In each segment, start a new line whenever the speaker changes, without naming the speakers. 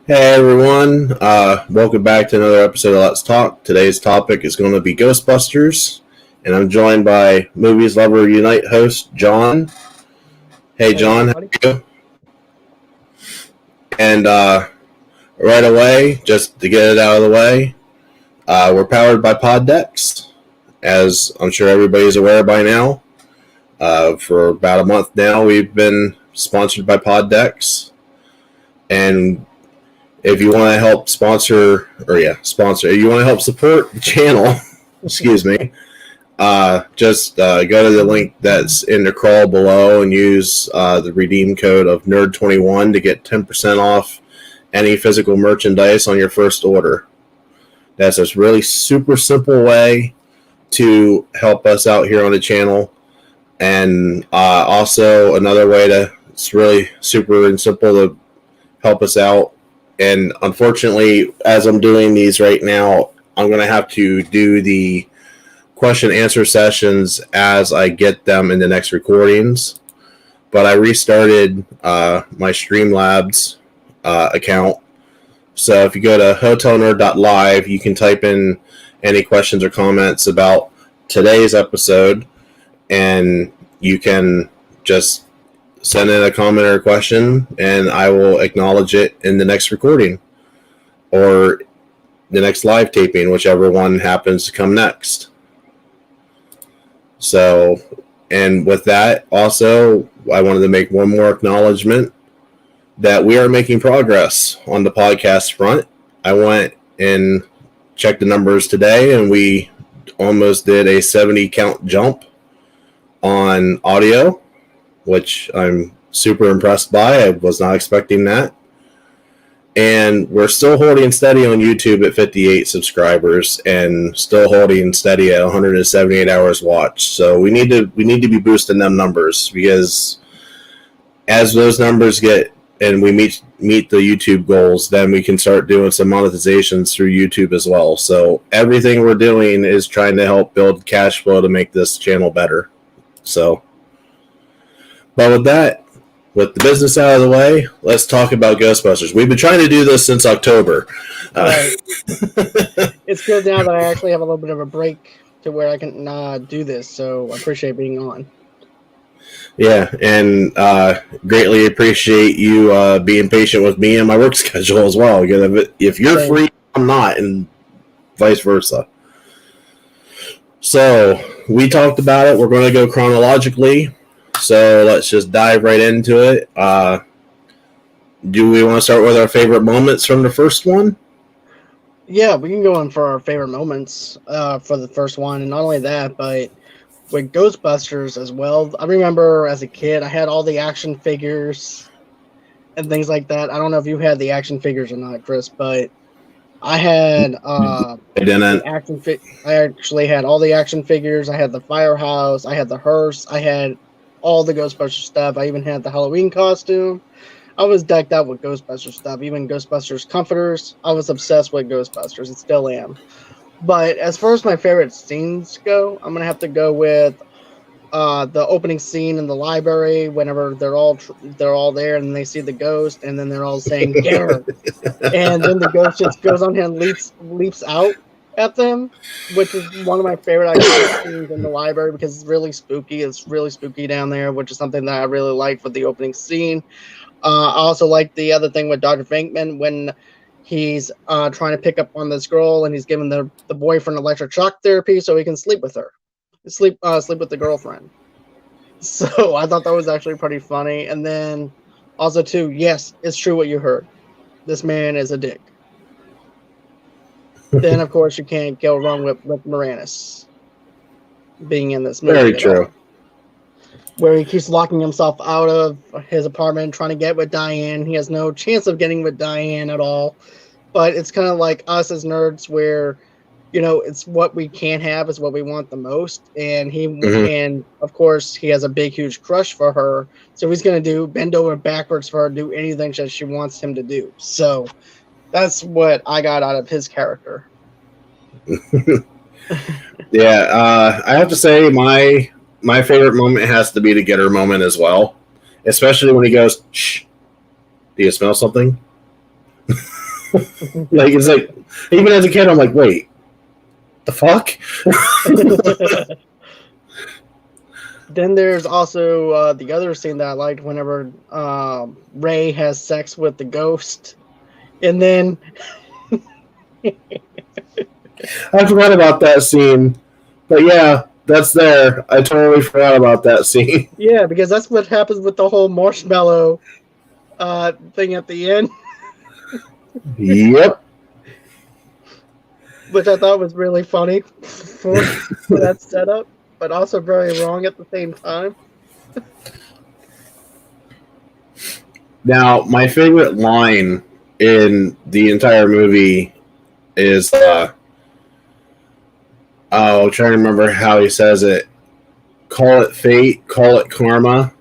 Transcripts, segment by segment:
Hey everyone, welcome back to another episode of Let's Talk. Today's topic is going to be Ghostbusters, and I'm joined by Movies Lover Unite host John. Hey John, how are you? And right away, just to get it out of the way, we're powered by Poddex, as I'm sure everybody's aware by now. For about a month now, we've been sponsored by Poddex, and if you want to help if you want to help support the channel, excuse me, just go to the link that's in the crawl below and use the redeem code of NERD21 to get 10% off any physical merchandise on your first order. That's a really super simple way to help us out here on the channel. And also another way it's really super and simple to help us out. And unfortunately, as I'm doing these right now, I'm going to have to do the question answer sessions as I get them in the next recordings. But I restarted my Streamlabs account. So if you go to hotelnerd.live, you can type in any questions or comments about today's episode, and you can just send in a comment or a question, and I will acknowledge it in the next recording or the next live taping, whichever one happens to come next. So, and with that, also, I wanted to make one more acknowledgement that we are making progress on the podcast front. I went and checked the numbers today, and we almost did a 70 count jump on audio, which I'm super impressed by. I was not expecting that. And we're still holding steady on YouTube at 58 subscribers and still holding steady at 178 hours watched. So we need to be boosting them numbers, because as those numbers get and we meet the YouTube goals, then we can start doing some monetizations through YouTube as well. So everything we're doing is trying to help build cash flow to make this channel better. So, but with the business out of the way, let's talk about Ghostbusters. We've been trying to do this since October.
Right. It's good now that I actually have a little bit of a break to where I can do this, so I appreciate being on.
Yeah, and greatly appreciate you being patient with me and my work schedule as well. If you're free, I'm not, and vice versa. So, we talked about it. We're going to go chronologically. So let's just dive right into it. Do we want to start with our favorite moments from the first one?
Yeah, we can go in for our favorite moments for the first one. And not only that, but with Ghostbusters as well. I remember as a kid, I had all the action figures and things like that. I don't know if you had the action figures or not, Chris, but I had
I didn't.
I actually had all the action figures. I had the firehouse. I had the hearse. I had all the Ghostbusters stuff. I even had the Halloween costume. I was decked out with Ghostbusters stuff, even Ghostbusters comforters. I was obsessed with Ghostbusters, and still am. But as far as my favorite scenes go, I'm gonna have to go with the opening scene in the library. Whenever they're all there and they see the ghost, and then they're all saying "Garrett," and then the ghost just goes on here and leaps out at them, which is one of my favorite scenes in the library, because it's really spooky. It's really spooky down there, which is something that I really like for the opening scene. I also like the other thing with Dr. Venkman when he's trying to pick up on this girl, and he's giving the boyfriend electric shock therapy so he can sleep with her, sleep with the girlfriend. So I thought that was actually pretty funny. And then also too, yes, it's true what you heard. This man is a dick. Then, of course, you can't go wrong with Rick Moranis being in this movie.
Very true.
Where he keeps locking himself out of his apartment, trying to get with Diane. He has no chance of getting with Diane at all. But it's kind of like us as nerds, where, it's what we can have is what we want the most. And and of course, he has a big, huge crush for her. So he's going to bend over backwards for her, do anything that she wants him to do. So that's what I got out of his character.
Yeah, I have to say my favorite moment has to be the Getter moment as well, especially when he goes, "Shh, do you smell something?" Like, it's like, even as a kid, I'm like, wait, the fuck?
Then there's also the other scene that I liked whenever Ray has sex with the ghost. And then
I forgot about that scene. But yeah, that's there. I totally forgot about that scene.
yeah, because that's what happens with the whole marshmallow thing at the end,
Yep.
which I thought was really funny for that setup, but also very wrong at the same time.
Now, my favorite line in the entire movie is I'm trying to remember how he says it. Call it fate, call it karma.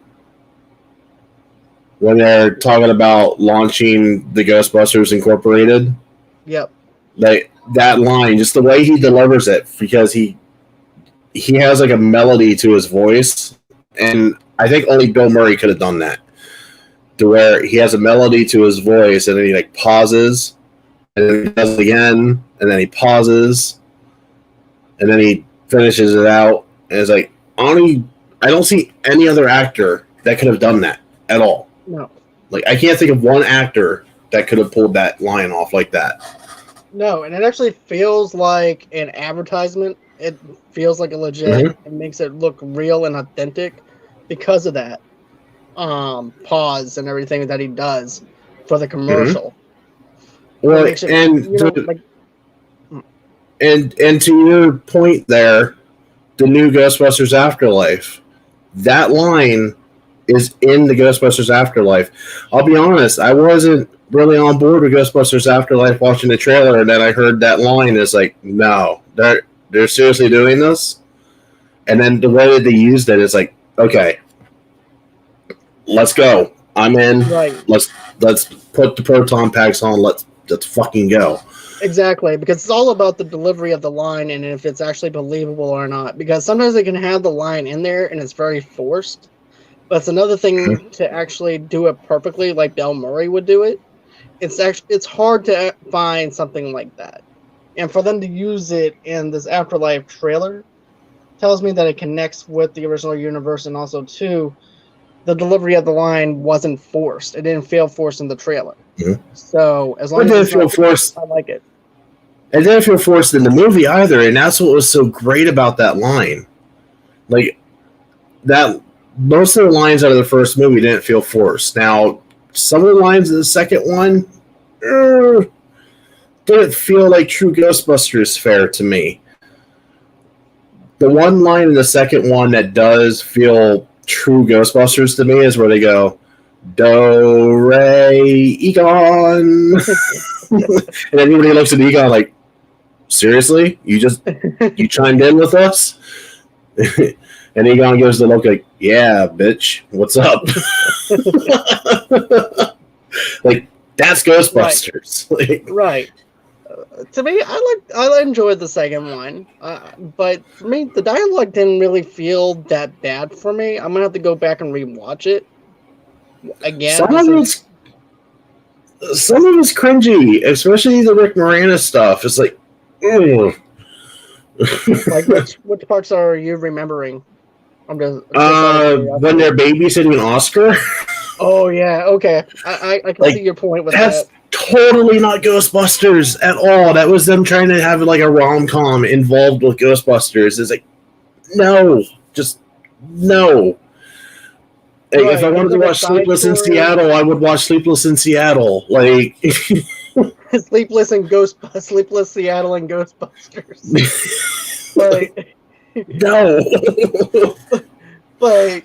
When they're talking about launching the Ghostbusters Incorporated.
Yep.
Like that line, just the way he delivers it, because he has like a melody to his voice, and I think only Bill Murray could have done that. To where he has a melody to his voice, and then he like pauses, and then he does it again, and then he pauses, and then he finishes it out, and it's like I don't see any other actor that could have done that at all.
No.
Like I can't think of one actor that could have pulled that line off like that.
No, and it actually feels like an advertisement. It feels like a legit.
Mm-hmm.
It makes it look real and authentic because of that pause and everything that he does for the commercial.
Mm-hmm. Well,
it,
and to your point there, the new Ghostbusters Afterlife, that line is in the Ghostbusters Afterlife. I'll be honest, I wasn't really on board with Ghostbusters Afterlife watching the trailer, and then I heard that line. It's like, no, they're seriously doing this? And then the way that they used it is like, okay, let's go. I'm in.
Right.
Let's put the proton packs on. Let's fucking go.
Exactly, because it's all about the delivery of the line and if it's actually believable or not. Because sometimes they can have the line in there and it's very forced. But it's another thing to actually do it perfectly, like Bill Murray would do it. It's hard to find something like that, and for them to use it in this Afterlife trailer tells me that it connects with the original universe, and also too, the delivery of the line wasn't forced. It didn't feel forced in the trailer. Mm-hmm. So as long as it didn't feel forced, I like it.
It didn't feel forced in the movie either, and that's what was so great about that line. Like that. Most of the lines out of the first movie didn't feel forced. Now, some of the lines in the second one didn't feel like true Ghostbusters fare to me. The one line in the second one that does feel true Ghostbusters to me is where they go, Do, Re, Egon. And everybody looks at Egon like, seriously? You chimed in with us? And Egon gives the look like, yeah, bitch, what's up? Like, that's Ghostbusters.
Right. To me, I enjoyed the second one. But for me, the dialogue didn't really feel that bad for me. I'm going to have to go back and rewatch it again.
Some of it's cringy, especially the Rick Moranis stuff. It's like,
like which parts are you remembering? I'm just
when they're babysitting Oscar.
Oh yeah, okay. I can see your point with that.
That's totally not Ghostbusters at all. That was them trying to have like a rom-com involved with Ghostbusters. It's like, no, just no. Right. If I wanted to watch Sleepless in Seattle, I would watch Sleepless in Seattle. Like
Sleepless Seattle and Ghostbusters. But
no.
But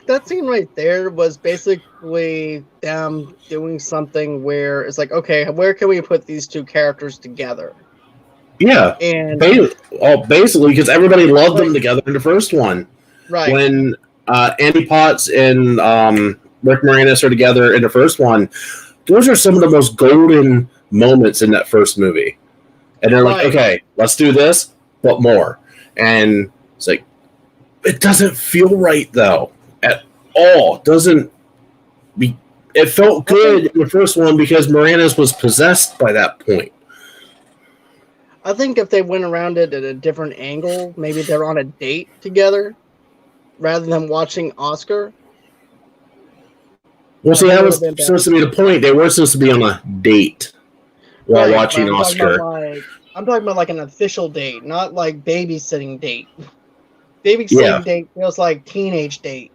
that scene right there was basically them doing something where it's like, okay, where can we put these two characters together?
Yeah,
and
basically because everybody loved them together in the first one.
Right.
When Andy Potts and Rick Moranis are together in the first one, those are some of the most golden moments in that first movie. And they're like, okay, let's do this, but more. And it's like, it doesn't feel right though at all. It doesn't be. it felt good in the first one because Moranis was possessed by that point.
I think if they went around it at a different angle, maybe they're on a date together rather than watching Oscar.
Well, see, that was supposed to be the point. They were supposed to be on a date while watching Oscar.
I'm talking about like an official date, not like babysitting date. Babysitting date feels like teenage date.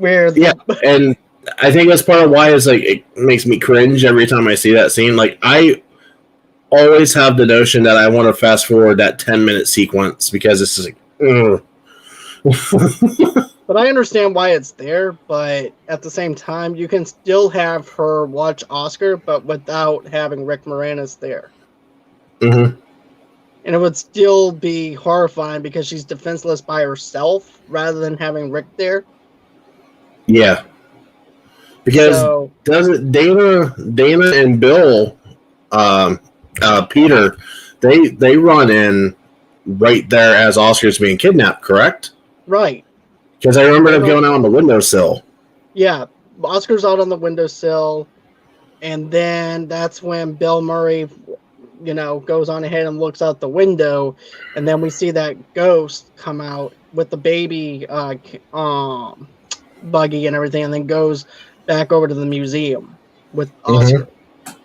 And I think that's part of why it's like it makes me cringe every time I see that scene. Like I always have the notion that I want to fast forward that 10-minute sequence because it's just like, ugh.
But I understand why it's there, but at the same time, you can still have her watch Oscar, but without having Rick Moranis there.
Mm-hmm.
And it would still be horrifying because she's defenseless by herself rather than having Rick there.
Yeah. Because doesn't Dana and Bill, Peter, they run in right there as Oscar's being kidnapped, correct?
Right.
Because I remember them going out on the windowsill.
Yeah, Oscar's out on the windowsill, and then that's when Bill Murray, goes on ahead and looks out the window, and then we see that ghost come out with the baby buggy and everything, and then goes back over to the museum with Oscar.
Mm-hmm.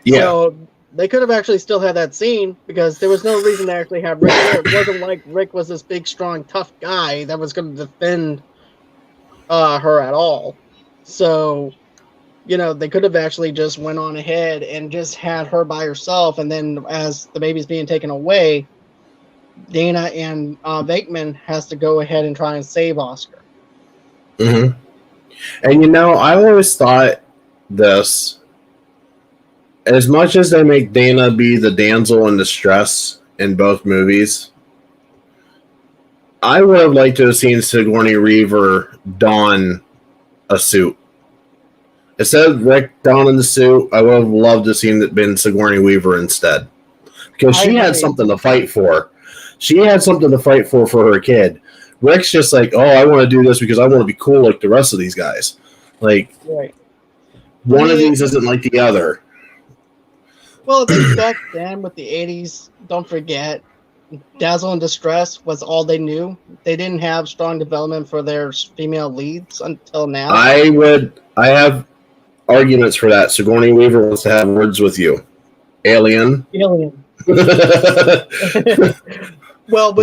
Yeah.
So they could have actually still had that scene because there was no reason to actually have Rick there. It wasn't like Rick was this big, strong, tough guy that was going to defend her at all. So, they could have actually just went on ahead and just had her by herself. And then as the baby's being taken away, Dana and Venkman has to go ahead and try and save Oscar.
Mm-hmm. And, I always thought this... As much as they make Dana be the damsel in distress in both movies, I would have liked to have seen Sigourney Weaver don a suit. Instead of Rick donning the suit, I would have loved to have seen it been Sigourney Weaver instead. Because she had something to fight for. She had something to fight for her kid. Rick's just like, oh, I want to do this because I want to be cool like the rest of these guys. Like, one of these isn't like the other.
Well, I think back then with the 80s, don't forget, Dazzle and Distress was all they knew. They didn't have strong development for their female leads until now.
I have arguments for that. Sigourney Weaver wants to have words with you. Alien.
Well, with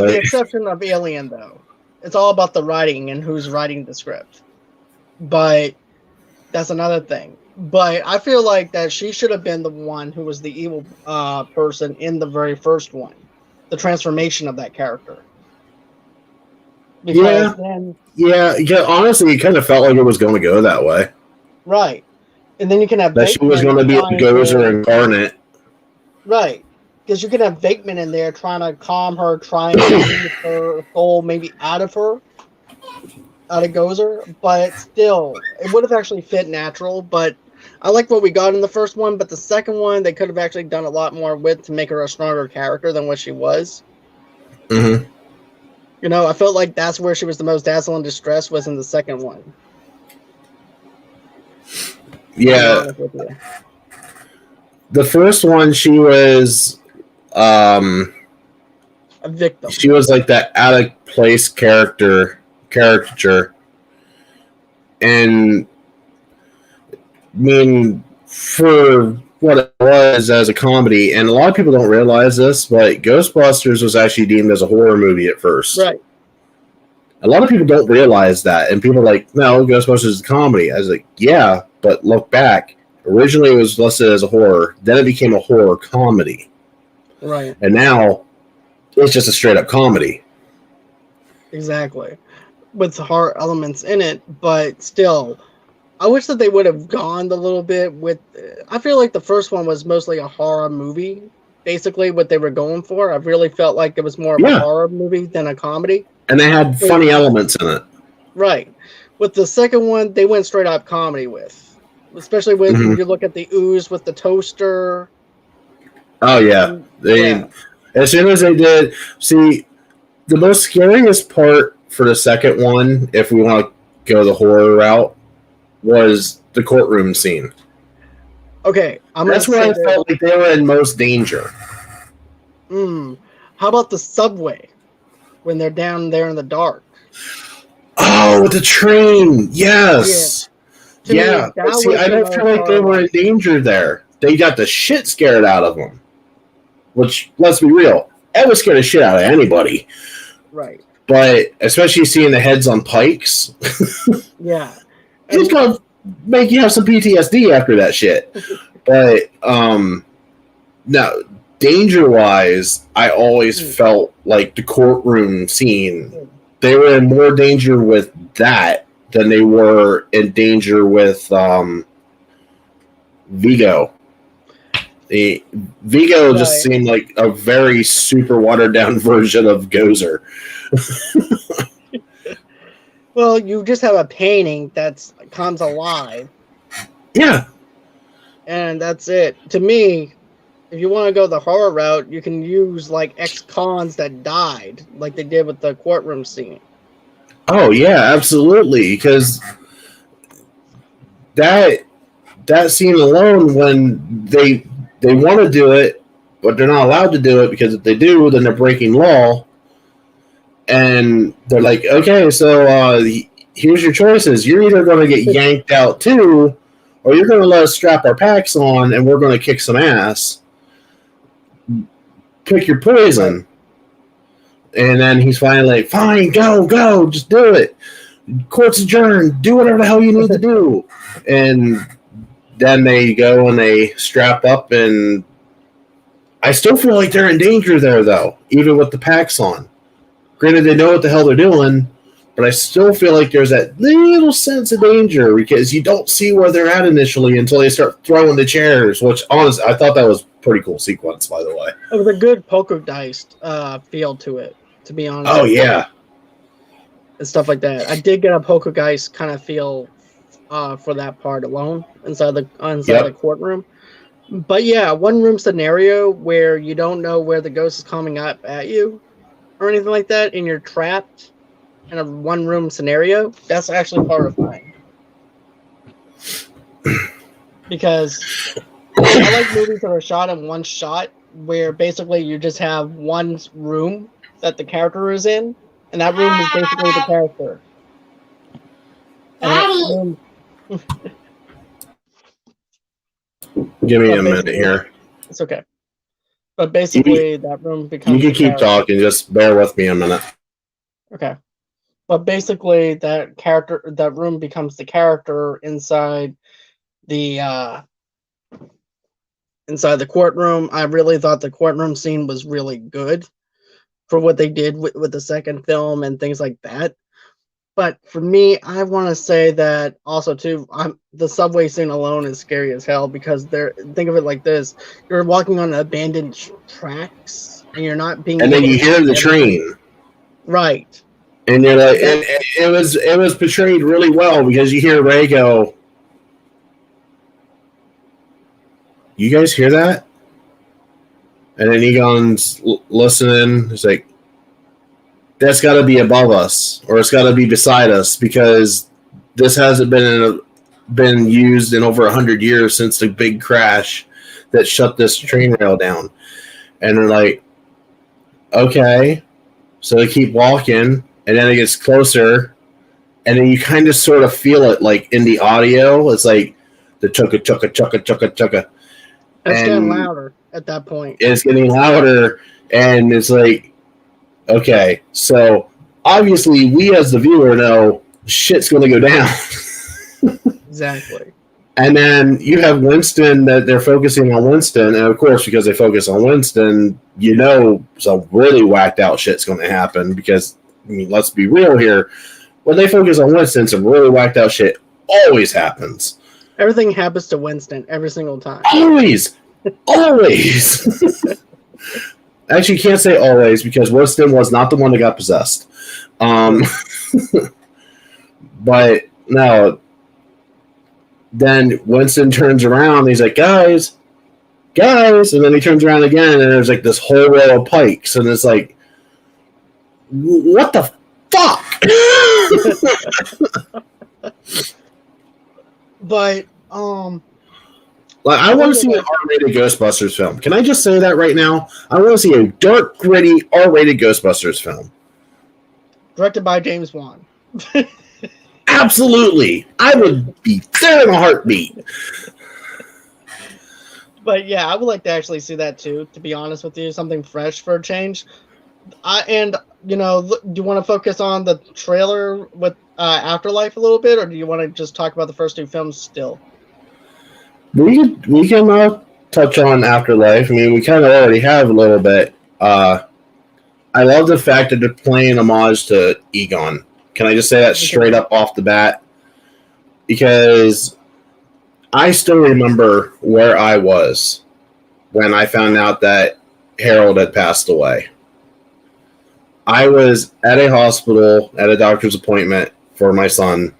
the exception of Alien, though. It's all about the writing and who's writing the script. But that's another thing. But I feel like that she should have been the one who was the evil person in the very first one. The transformation of that character. Because
honestly, it kind of felt like it was going to go that way.
Right. And then you can have
that she was going to be a Gozer incarnate.
Right. Because you can have Venkman in there trying to calm her, trying to keep her soul maybe out of her. Out of Gozer, but still, it would have actually fit natural. But I like what we got in the first one, but the second one, they could have actually done a lot more with to make her a stronger character than what she was.
Mm-hmm.
I felt like that's where she was the most dazzle and distress was in the second one.
Yeah. The first one, she was
a victim.
She was like that out of place caricature, and I mean, for what it was as a comedy, and a lot of people don't realize this, but Ghostbusters was actually deemed as a horror movie at first.
Right.
A lot of people don't realize that, and people are like, no, Ghostbusters is a comedy. I was like, yeah, but look back. Originally, it was listed as a horror. Then it became a horror comedy.
Right.
And now, it's just a straight-up comedy.
Exactly. With horror elements in it, but still, I wish that they would have gone a little bit with... I feel like the first one was mostly a horror movie. Basically, what they were going for. I really felt like it was more of a horror movie than a comedy.
And they had funny elements in it.
Right. With the second one, they went straight up comedy with. Especially when you look at the ooze with the toaster.
Oh, yeah. As soon as they did... See, the most scariest part for the second one, if we want to go the horror route, was the courtroom scene.
Okay,
That's where I felt like they were in most danger.
How about the subway when they're down there in the dark?
Oh, with the train. Yes.
Yeah.
See, I don't feel like they were in danger there. They got the shit scared out of them. Which, let's be real, that would scare the shit out of anybody.
Right.
But especially seeing the heads on pikes.
Yeah.
It's going to make you have some PTSD after that shit. But, no, danger-wise, I always felt like the courtroom scene, they were in more danger with that than they were in danger with Vigo. Vigo just seemed like a very super watered-down version of Gozer.
Well, you just have a painting that comes alive.
Yeah.
And that's it. To me, if you want to go the horror route, you can use like ex-cons that died, like they did with the courtroom scene.
Oh yeah, absolutely. Because that scene alone, when they want to do it, but they're not allowed to do it because if they do, then they're breaking law. And they're like, okay, so here's your choices. You're either going to get yanked out too, or you're going to let us strap our packs on and we're going to kick some ass. Pick your poison. And then he's finally like, fine, go, just do it. Court's adjourned. Do whatever the hell you need to do. And then they go and they strap up, and I still feel like they're in danger there, though, even with the packs on. Granted, they know what the hell they're doing, but I still feel like there's that little sense of danger because you don't see where they're at initially until they start throwing the chairs, which, honestly, I thought that was a pretty cool sequence, by the way.
It was a good poltergeist feel to it, to be honest.
Oh, yeah.
And stuff like that. I did get a poltergeist kind of feel for that part alone inside the courtroom. But yeah, one room scenario where you don't know where the ghost is coming up at you or anything like that, and you're trapped in a one room scenario, that's actually horrifying. Because I like movies that are shot in one shot where basically you just have one room that the character is in, and that room is basically the character.
Give me a minute here.
It's okay. But basically, that room becomes.
You can keep talking. Just bear with me a minute.
Okay. But basically, that room becomes the character inside the courtroom. I really thought the courtroom scene was really good for what they did with the second film and things like that. But for me, I want to say that also too, the subway scene alone is scary as hell because think of it like this: you're walking on abandoned tracks, and you're not being.
And then you hear the train,
right?
And you're like, and it was portrayed really well because you hear Ray go, "You guys hear that?" And then Egon's listening. He's like, that's got to be above us, or it's got to be beside us, because this hasn't been used in over 100 years since the big crash that shut this train rail down. And they're like, okay. So they keep walking, and then it gets closer, and then you kind of sort of feel it, like in the audio. It's like the chugga chugga chugga chugga chugga.
It's getting louder at that point.
It's getting louder, and it's like, okay, so obviously we as the viewer know shit's going to go down.
Exactly.
And then you have Winston, that they're focusing on Winston, and of course, because they focus on Winston, you know some really whacked out shit's going to happen because, I mean, let's be real here. When they focus on Winston, some really whacked out shit always happens.
Everything happens to Winston every single time.
Always! Always! Actually, you can't say always because Winston was not the one that got possessed. But no. Then Winston turns around and he's like, guys. And then he turns around again and there's like this whole row of pikes. And it's like, what the fuck?
But
Like, I want to see an R-rated Ghostbusters film. Can I just say that right now? I want to see a dark, gritty, R-rated Ghostbusters film.
Directed by James Wan.
Absolutely. I would be there in a heartbeat.
But yeah, I would like to actually see that too, to be honest with you. Something fresh for a change. Do you want to focus on the trailer with Afterlife a little bit, or do you want to just talk about the first two films still?
We can touch on Afterlife. I mean, we kind of already have a little bit. I love the fact that they're playing homage to Egon. Can I just say that straight up off the bat? Because I still remember where I was when I found out that Harold had passed away. I was at a hospital at a doctor's appointment for my son,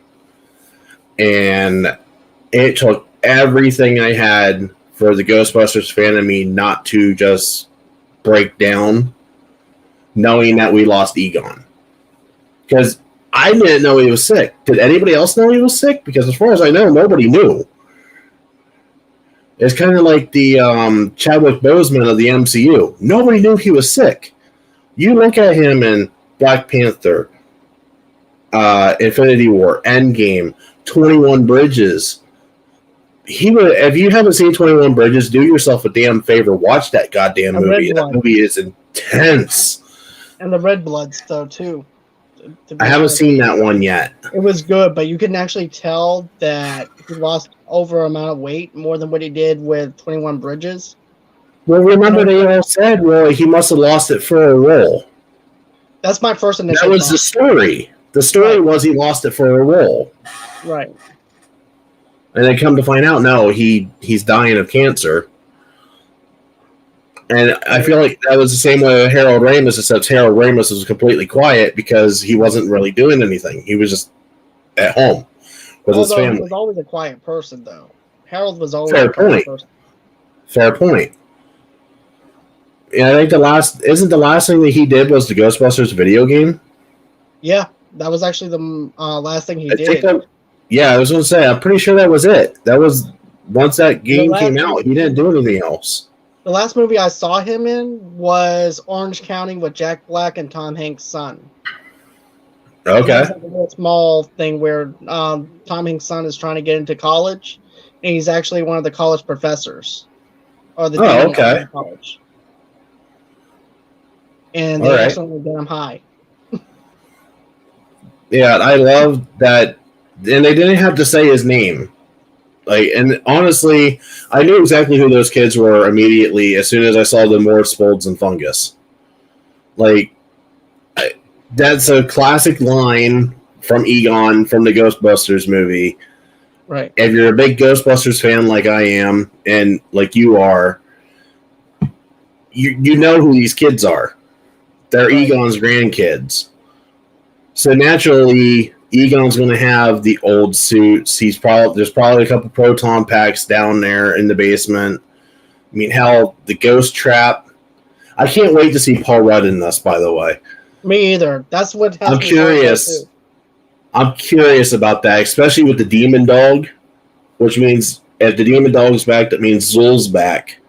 and it took everything I had for the Ghostbusters fan in me not to just break down, knowing that we lost Egon. Because I didn't know he was sick. Did anybody else know he was sick? Because as far as I know, nobody knew. It's kind of like the Chadwick Boseman of the MCU. Nobody knew he was sick. You look at him in Black Panther, Infinity War, Endgame, 21 Bridges. If you haven't seen 21 Bridges, do yourself a damn favor. Watch that goddamn movie. That movie is intense.
And the Red Bloods, though, too.
I haven't seen that one yet.
It was good, but you can actually tell that he lost over amount of weight, more than what he did with 21 Bridges.
Well, remember they all said, well, he must have lost it for a role.
That's my first initial
That was the story. The story was he lost it for a role.
Right.
And then come to find out, no, he's dying of cancer. And I feel like that was the same way with Harold Ramis, except Harold Ramis was completely quiet because he wasn't really doing anything. He was just at home with his family.
He was always a quiet person, though. Harold was always a quiet person.
Fair point. Yeah, I think the last thing that he did was the Ghostbusters video game?
Yeah, that was actually the last thing he did.
I was going to say, I'm pretty sure that was it. That was, once that game came out, he didn't do anything else.
The last movie I saw him in was Orange County with Jack Black and Tom Hanks' son.
Okay.
It's like a little small thing where Tom Hanks' son is trying to get into college, and he's actually one of the college professors. Or the dean of the college. And they actually get him high.
Yeah, I love that. And they didn't have to say his name. And honestly, I knew exactly who those kids were immediately as soon as I saw the morphs, folds, and fungus. That's a classic line from Egon from the Ghostbusters movie.
Right.
If you're a big Ghostbusters fan like I am, and like you are, you know who these kids are. They're Egon's grandkids. So naturally, Egon's going to have the old suits. There's probably a couple proton packs down there in the basement. I mean, hell, the ghost trap. I can't wait to see Paul Rudd in this, by the way.
Me either. That's what
I'm curious. I'm curious about that, especially with the demon dog, which means if the demon dog's back, that means Zul's back.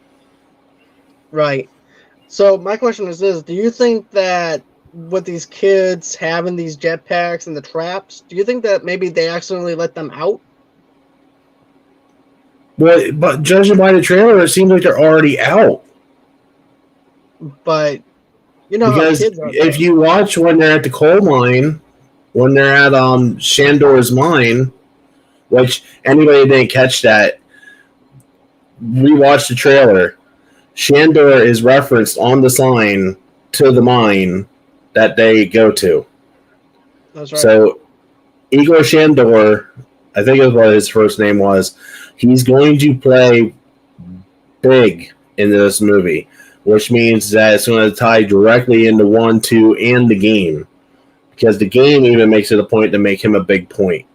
Right. So my question is this: do you think that with these kids having these jetpacks and the traps, do you think that maybe they accidentally let them out?
Well, but judging by the trailer, it seems like they're already out.
But you know,
because
how kids are,
if you watch when they're at the coal mine, when they're at Shandor's mine, which anybody didn't catch that, we watched the trailer. Shandor is referenced on the sign to the mine that they go to.
That's right.
So Igor Shandor, I think is what his first name was, he's going to play big in this movie, which means that it's going to tie directly into 1, 2, and the game. Because the game even makes it a point to make him a big point.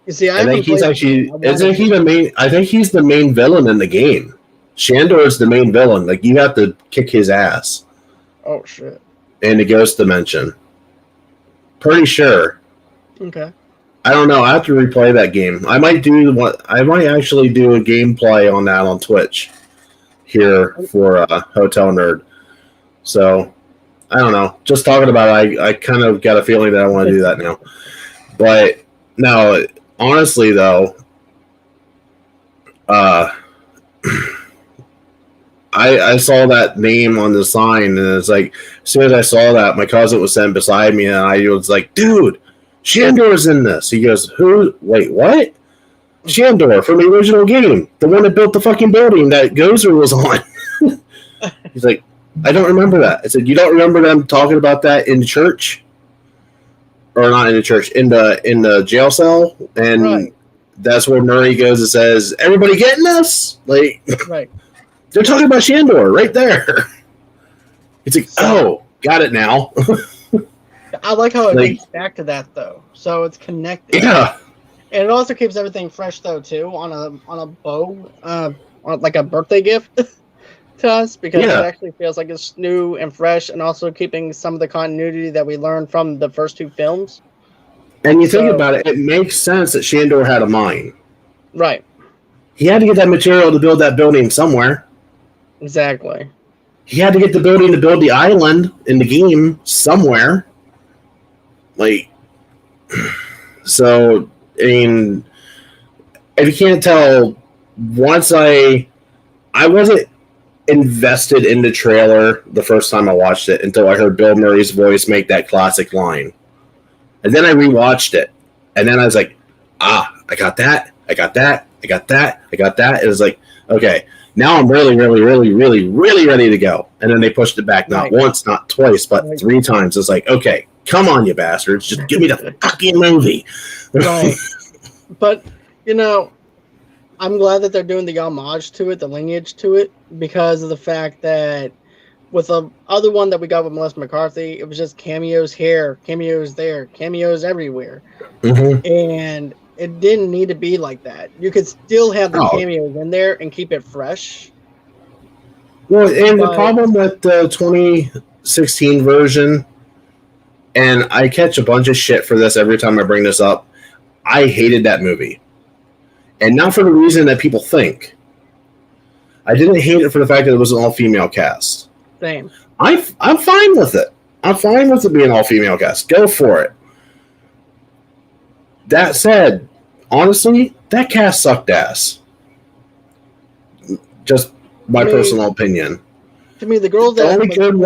You see,
I think he's actually isn't he the main? I think he's the main villain in the game. Shandor is the main villain. Like, you have to kick his ass.
Oh shit!
In the ghost dimension, pretty sure.
Okay.
I don't know. I have to replay that game. I might actually do a gameplay on that on Twitch here for Hotel Nerd. So I don't know. Just talking about it, I kind of got a feeling that I want to do that now. But no, honestly though, I saw that name on the sign, and it's like, as soon as I saw that, my cousin was sitting beside me, and I was like, dude, Shandor's in this. He goes, who? Wait, what? Shandor from the original game, the one that built the fucking building that Gozer was on. He's like, I don't remember that. I said, you don't remember them talking about that in church? Or not in the church, in the jail cell? And right. That's where Murray goes and says, everybody getting this? Like,
right.
They're talking about Shandor right there. It's like, oh, got it now.
I like how it links back to that though. So it's connected.
Yeah.
And it also keeps everything fresh though too on a bow, on like a birthday gift to us, because it actually feels like it's new and fresh, and also keeping some of the continuity that we learned from the first two films.
And you think about it, it makes sense that Shandor had a mine.
Right.
He had to get that material to build that building somewhere.
Exactly.
He had to get the building to build the island in the game somewhere. Like, so, I mean, if you can't tell, once I wasn't invested in the trailer the first time I watched it until I heard Bill Murray's voice make that classic line. And then I rewatched it. And then I was like, I got that. I got that. I got that. I got that. It was like, okay, now I'm really, really, really, really, really ready to go. And then they pushed it back not once, not twice, but 3 times. It's like, okay, come on, you bastards. Just give me the fucking movie.
Right. But, you know, I'm glad that they're doing the homage to it, the lineage to it, because of the fact that with the other one that we got with Melissa McCarthy, it was just cameos here, cameos there, cameos everywhere.
Mm-hmm.
And it didn't need to be like that. You could still have the cameos in there and keep it fresh.
Well, and the problem with the 2016 version, and I catch a bunch of shit for this every time I bring this up, I hated that movie. And not for the reason that people think. I didn't hate it for the fact that it was an all-female cast.
Same.
I'm fine with it. I'm fine with it being all-female cast. Go for it. That said, honestly, that cast sucked ass. Just my personal opinion.
To me, the girl that
the only good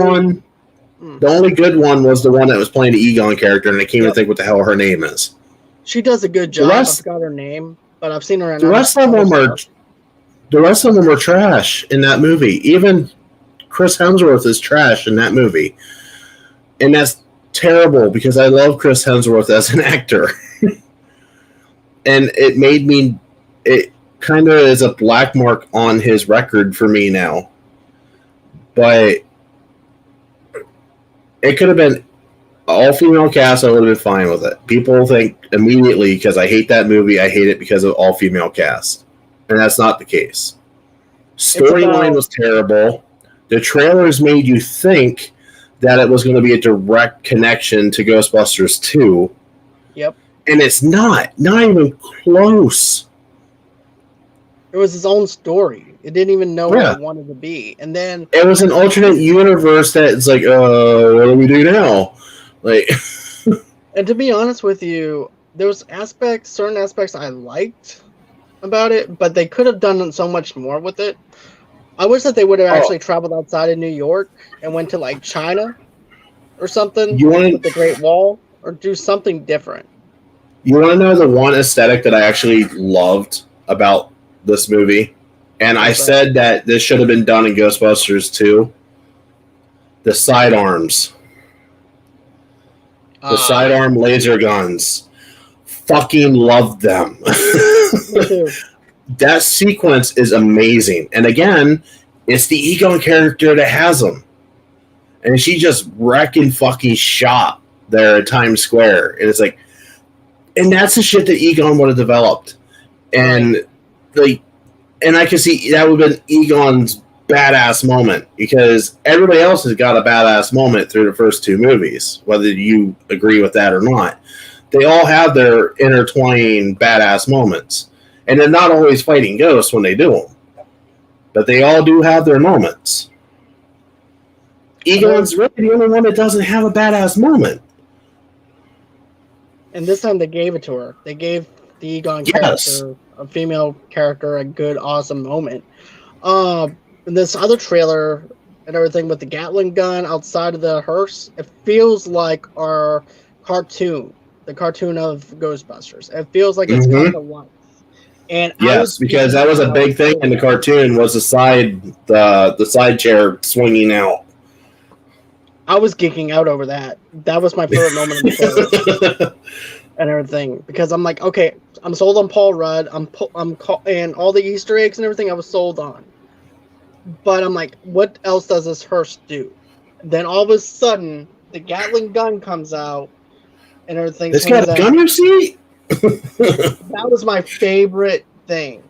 one was the one that was playing the Egon character, and I can't even think what the hell her name is.
She does a good job. I forgot her name, but I've seen her in
the rest of them are trash in that movie. Even Chris Hemsworth is trash in that movie. And that's terrible because I love Chris Hemsworth as an actor. And it kind of is a black mark on his record for me now. But it could have been all-female cast, I would have been fine with it. People think immediately, because I hate that movie, I hate it because of all-female cast. And that's not the case. Storyline was terrible. The trailers made you think that it was going to be a direct connection to Ghostbusters 2.
Yep.
And it's not. Not even close.
It was his own story. It didn't even know what it wanted to be. And then
it was an alternate universe that it's like, what do we do now? Like,
and to be honest with you, there was certain aspects I liked about it, but they could have done so much more with it. I wish that they would have actually traveled outside of New York and went to like China or something with the Great Wall, or do something different.
You want to know the one aesthetic that I actually loved about this movie? And I said that this should have been done in Ghostbusters 2. The sidearms. The sidearm laser guns. Fucking loved them.
Me too.
That sequence is amazing. And again, it's the Egon character that has them. And she just wrecking fucking shop there at Times Square. And it's like, and that's the shit that Egon would have developed. And and I can see that would have been Egon's badass moment, because everybody else has got a badass moment through the first 2 movies, whether you agree with that or not. they all have their intertwined badass moments. And they're not always fighting ghosts when they do them. But they all do have their moments. Egon's really the only one that doesn't have a badass moment.
And this time they gave it to her. They gave the Egon character, a female character, a good, awesome moment. This other trailer and everything with the Gatling gun outside of the hearse, it feels like our cartoon, the cartoon of Ghostbusters. It feels like it's come to life. And
yes, because that was a big thing in the cartoon was the side chair swinging out.
I was geeking out over that. That was my favorite moment of the trailer and everything, because I'm like, okay, I'm sold on Paul Rudd. And all the Easter eggs and everything I was sold on. But I'm like, what else does this hearse do? Then all of a sudden, the Gatling gun comes out and everything.
It's got a gunner seat?
That was my favorite thing.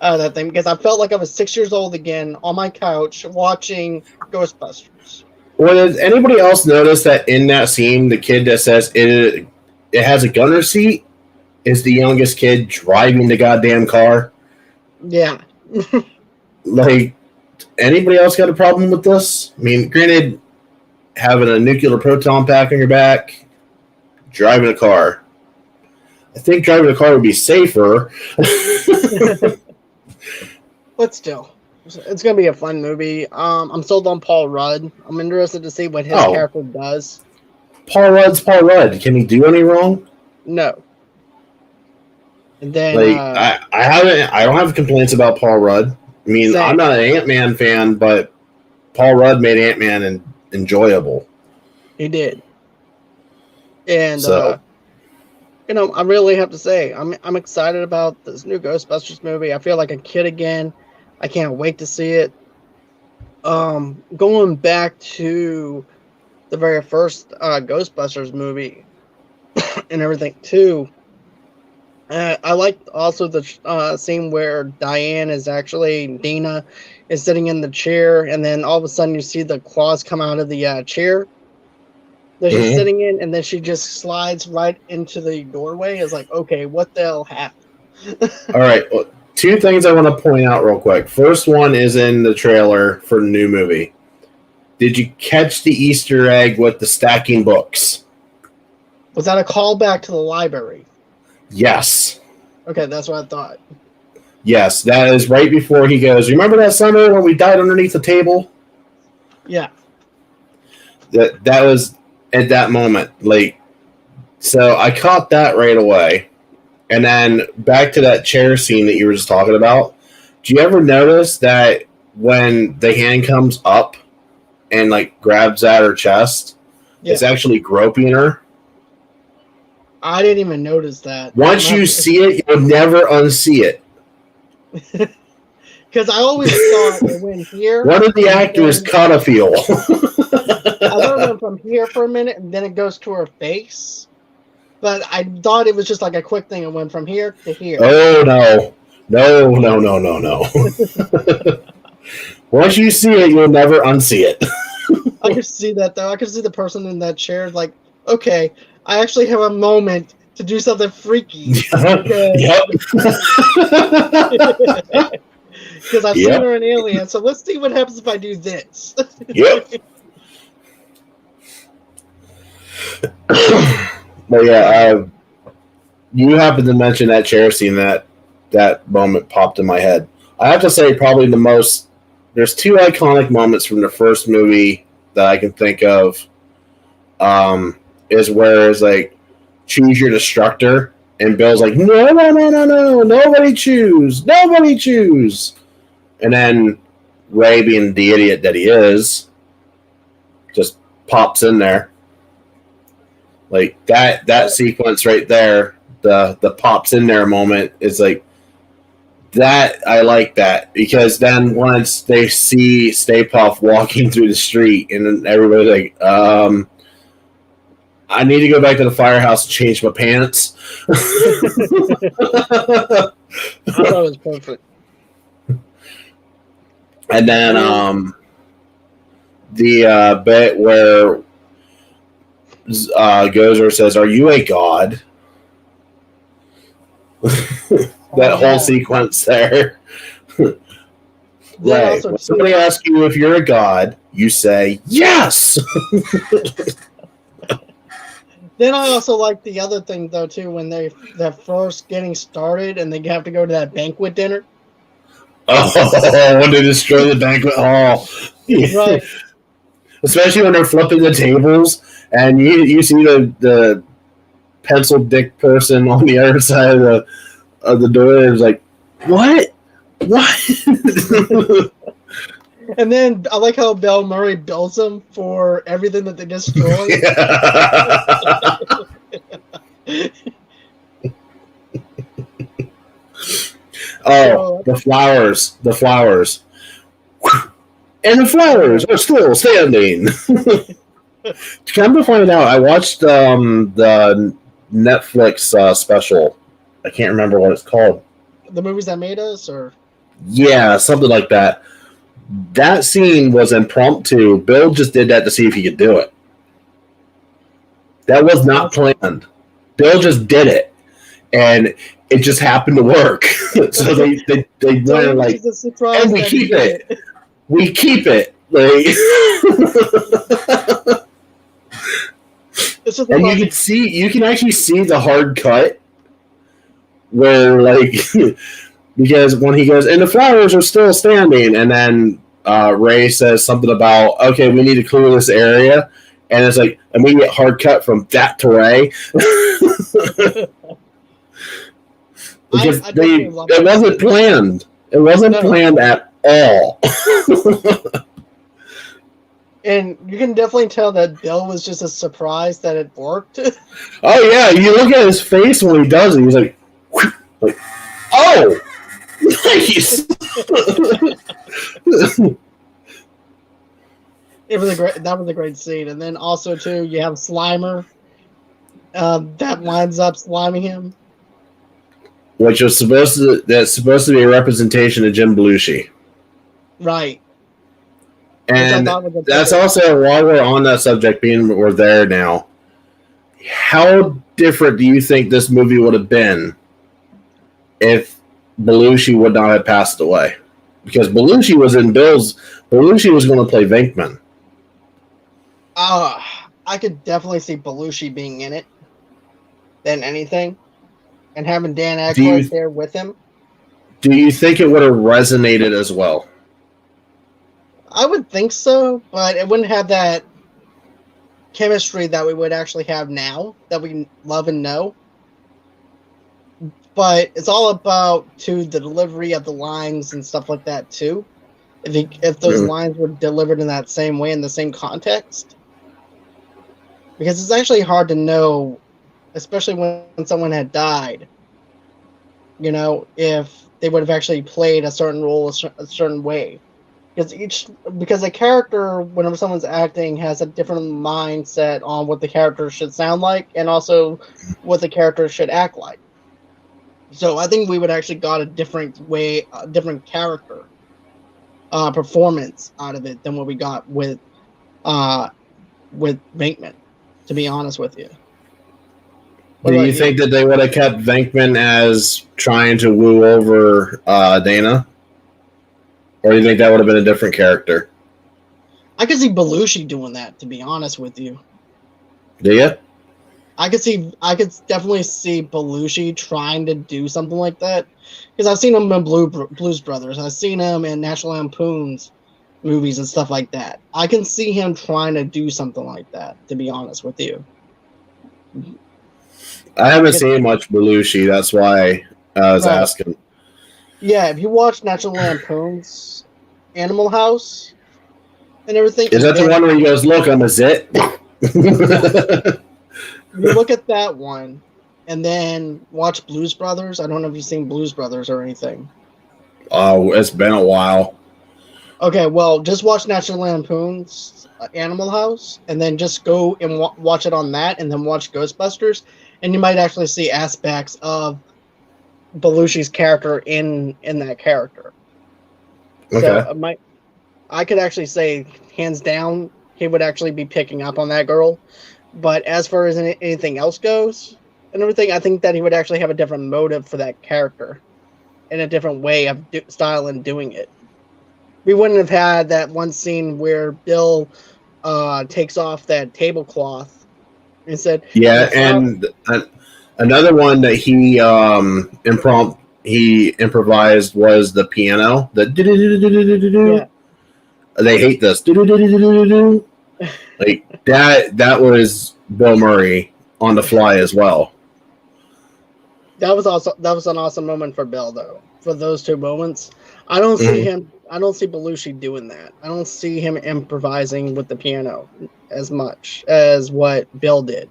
That thing, because I felt like I was 6 years old again on my couch watching Ghostbusters.
Well, does anybody else notice that in that scene, the kid that says it has a gunner seat is the youngest kid driving the goddamn car?
Yeah.
Like, anybody else got a problem with this? I mean, granted, having a nuclear proton pack on your back, driving a car. I think driving a car would be safer.
But still, it's going to be a fun movie. I'm sold on Paul Rudd. I'm interested to see what his character does.
Paul Rudd's Paul Rudd. Can he do any wrong?
No. And then,
I don't have complaints about Paul Rudd. I mean, I'm not an Ant-Man fan, but Paul Rudd made Ant-Man enjoyable.
He did. And, I really have to say, I'm excited about this new Ghostbusters movie. I feel like a kid again. I can't wait to see it. Going back to the very first Ghostbusters movie and everything, too. I like also the scene where Dina is sitting in the chair, and then all of a sudden you see the claws come out of the chair that she's sitting in, and then she just slides right into the doorway. It's like, okay, what the hell happened?
All right, well, two things I want to point out real quick. First one is in the trailer for the new movie. Did you catch the Easter egg with the stacking books?
Was that a callback to the library?
Yes.
Okay, that's what I thought.
Yes, that is right before he goes, remember that summer when we died underneath the table?
Yeah.
That was at that moment. Like, so I caught that right away. And then back to that chair scene that you were just talking about. Do you ever notice that when the hand comes up and like grabs at her chest, it's actually groping her?
I didn't even notice that.
Once you see it, you'll never unsee it.
Because I always thought it went here.
One of the actors caught a feel.
I thought it went from here for a minute, and then it goes to her face. But I thought it was just like a quick thing. It went from here to here.
Oh, no. No. Once you see it, you'll never unsee it.
I could see that, though. I could see the person in that chair like, okay, I actually have a moment to do something freaky.
Yep.
Because I've seen her in Alien, so let's see what happens if I do this.
Yep. But yeah, you happened to mention that chair scene, that moment popped in my head. I have to say, probably there's two iconic moments from the first movie that I can think of. Is where it's like, choose your destructor, and Bill's like, no, nobody choose. And then Ray, being the idiot that he is, just pops in there. Like that sequence right there, the pops in there moment is like that. I like that, because then once they see Stay Puft walking through the street, and then everybody's like, I need to go back to the firehouse and change my pants.
I thought it was perfect.
And then the bit where Gozer says, "Are you a god?" That whole sequence there.
Then
Right.
also
When
too,
somebody asks you if you're a god, you say yes.
then I also like the other thing though too when they're first getting started and they have to go to that banquet dinner.
Oh, when they destroy the banquet hall.
Right.
Especially when they're flipping the tables and you see the pencil dick person on the other side of the door is like, what? What?
And then I like how Bill Murray builds them for everything that they destroy.
Oh, the flowers. And the flowers are still standing. Come to find out, I watched the Netflix special. I can't remember what it's called.
The movies that made us, or
yeah, something like that. That scene was impromptu. Bill just did that to see if he could do it. That was not planned. Bill just did it, and it just happened to work. So they went like, and we keep it. We keep it. Like, and you can actually see the hard cut where like because when he goes and the flowers are still standing, and then Ray says something about okay, we need to clear this area, and it's like immediate hard cut from that to Ray. Because it wasn't planned. It wasn't planned at all.
And you can definitely tell that Bill was just as surprised that it worked.
Oh yeah, you look at his face when he does it. He's like oh, nice.
That was a great scene. And then also too, you have Slimer that winds up sliming him,
which was supposed to be a representation of Jim Belushi,
right?
And that's also, while we're on that subject, being we're there now, how different do you think this movie would have been if Belushi would not have passed away? Because Belushi was in Belushi was going to play Venkman.
I could definitely see Belushi being in it than anything, and having Dan Aykroyd there with him.
Do you think it would have resonated as well?
I would think so, but it wouldn't have that chemistry that we would actually have now, that we love and know. But it's all about the delivery of the lines and stuff like that too. If those lines were delivered in that same way in the same context, because it's actually hard to know, especially when someone had died. You know, if they would have actually played a certain role a certain way. Because a character, whenever someone's acting, has a different mindset on what the character should sound like, and also what the character should act like. So I think we would actually got a different character performance out of it than what we got with Venkman. To be honest with you.
Do you think that they would have kept Venkman as trying to woo over Dana? Or do you think that would have been a different character?
I could see Belushi doing that, to be honest with you.
Do you?
I could definitely see Belushi trying to do something like that. Because I've seen him in Blues Brothers. I've seen him in National Lampoon's movies and stuff like that. I can see him trying to do something like that, to be honest with you.
I haven't seen much Belushi. That's why I was asking.
Yeah, if you watch National Lampoon's Animal House and everything.
Is that the one where he goes, look, I'm a zit?
You look at that one and then watch Blues Brothers. I don't know if you've seen Blues Brothers or anything.
Oh, it's been a while.
Okay, well, just watch National Lampoon's Animal House and then just go and watch it on that and then watch Ghostbusters, and you might actually see aspects of Belushi's character in that character. Okay. So I could actually say, hands down, he would actually be picking up on that girl. But as far as anything else goes and everything, I think that he would actually have a different motive for that character and a different way of style and doing it. We wouldn't have had that one scene where Bill takes off that tablecloth and said,
Yeah, and another one that he improvised was the piano.
Yeah.
They hate this. Like that was Bill Murray on the fly as well.
That was an awesome moment for Bill though. For those two moments, I don't see him. I don't see Belushi doing that. I don't see him improvising with the piano as much as what Bill did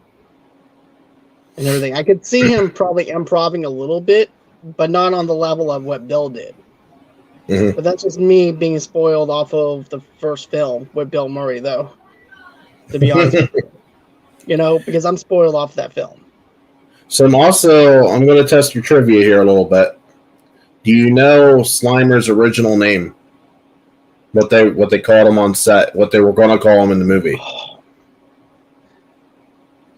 and everything. I could see him probably improvising a little bit, but not on the level of what Bill did. But that's just me being spoiled off of the first film with Bill Murray, though. To be honest with you. You know, because I'm spoiled off that film.
So I'm going to test your trivia here a little bit. Do you know Slimer's original name? What they called him on set? What they were going to call him in the movie?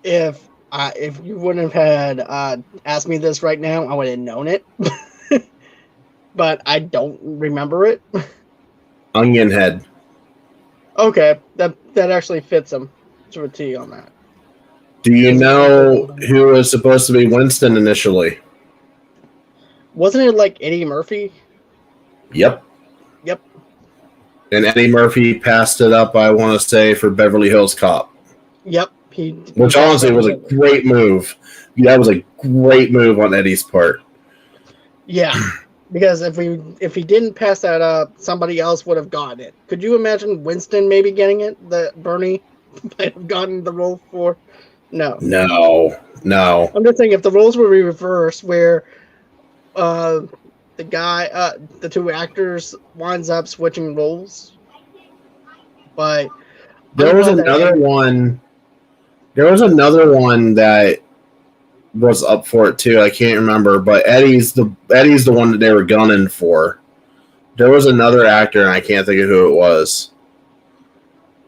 If you wouldn't have had asked me this right now, I would have known it. But I don't remember it.
Onion Head.
Okay, that actually fits him to a T on that.
Do you know who was supposed to be Winston initially?
Wasn't it like Eddie Murphy?
Yep.
Yep.
And Eddie Murphy passed it up, I want to say, for Beverly Hills Cop.
Yep.
Which honestly was a great move. That was a great move on Eddie's part.
Yeah. Because if he didn't pass that up, somebody else would have gotten it. Could you imagine Winston maybe getting it that Bernie might have gotten the role for? No. I'm just saying if the roles were reversed, where the two actors winds up switching roles. But
there was another one that was up for it too. I can't remember, but Eddie's the one that they were gunning for. There was another actor, and I can't think of who it was,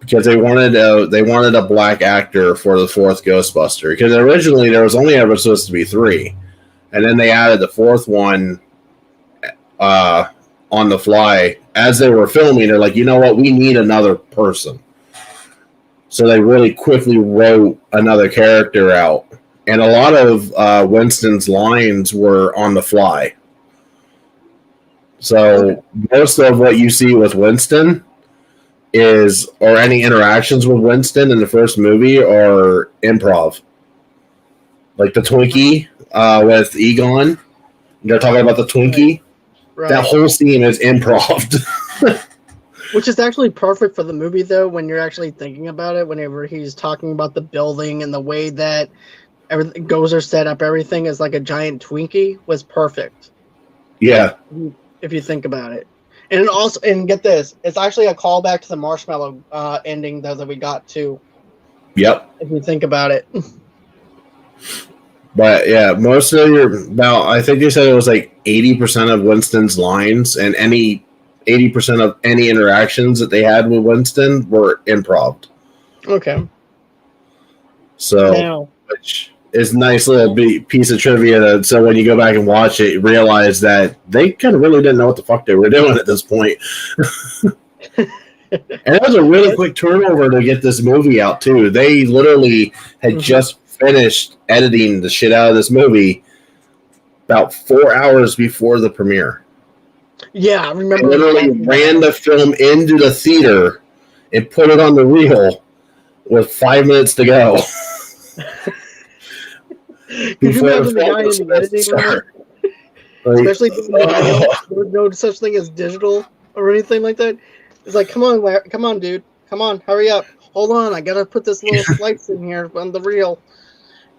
because they wanted a black actor for the fourth Ghostbuster. Because originally there was only ever supposed to be 3, and then they added the fourth one on the fly as they were filming. They're like, you know what, we need another person. So they really quickly wrote another character out. And a lot of Winston's lines were on the fly. So most of what you see with Winston or any interactions with Winston in the first movie are improv. Like the Twinkie with Egon. They're talking about the Twinkie. Right. That whole scene is improv.
Which is actually perfect for the movie, though, when you're actually thinking about it. Whenever he's talking about the building and the way that everything Gozer set up, everything is like a giant Twinkie, was perfect.
Yeah.
If you think about it. And get this, it's actually a callback to the Marshmallow ending that we got to.
Yep.
If you think about it.
But yeah, most of I think they said it was like 80% of Winston's lines and 80% of any interactions that they had with Winston were improv.
Okay.
So, which is a nice little piece of trivia. So when you go back and watch it, you realize that they kind of really didn't know what the fuck they were doing at this point. And it was a really quick turnover to get this movie out, too. They literally had just finished editing the shit out of this movie about 4 hours before the premiere.
Yeah, I remember.
They literally ran the film into the theater and put it on the reel with 5 minutes to go.
Could you imagine the guy in the editing room? Especially there was no such thing as digital or anything like that. It's like, come on, dude. Come on, hurry up. Hold on, I gotta put this little slice in here on the reel.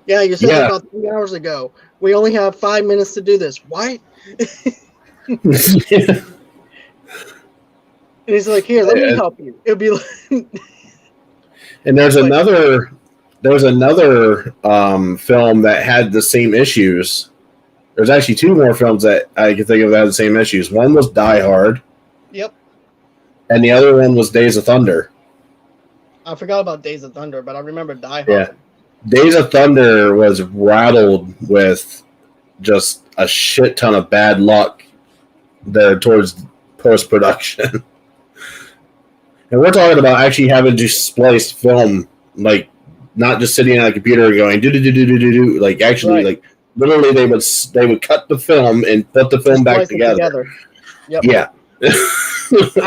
Yeah, you said it about 3 hours ago. We only have 5 minutes to do this. What? And he's like, here, let me help you. It'll be like
and there's another film that had the same issues. There's actually 2 more films that I can think of that had the same issues. One was Die Hard.
Yep.
And the other one was Days of Thunder.
I forgot about Days of Thunder, but I remember Die
Yeah.
Hard.
Days of Thunder was rattled with just a shit ton of bad luck there towards post production. And we're talking about actually having to splice film, like not just sitting on a computer and going do do do do do do do. Like actually, like literally, they would cut the film and put the film back together.
Yep.
Yeah.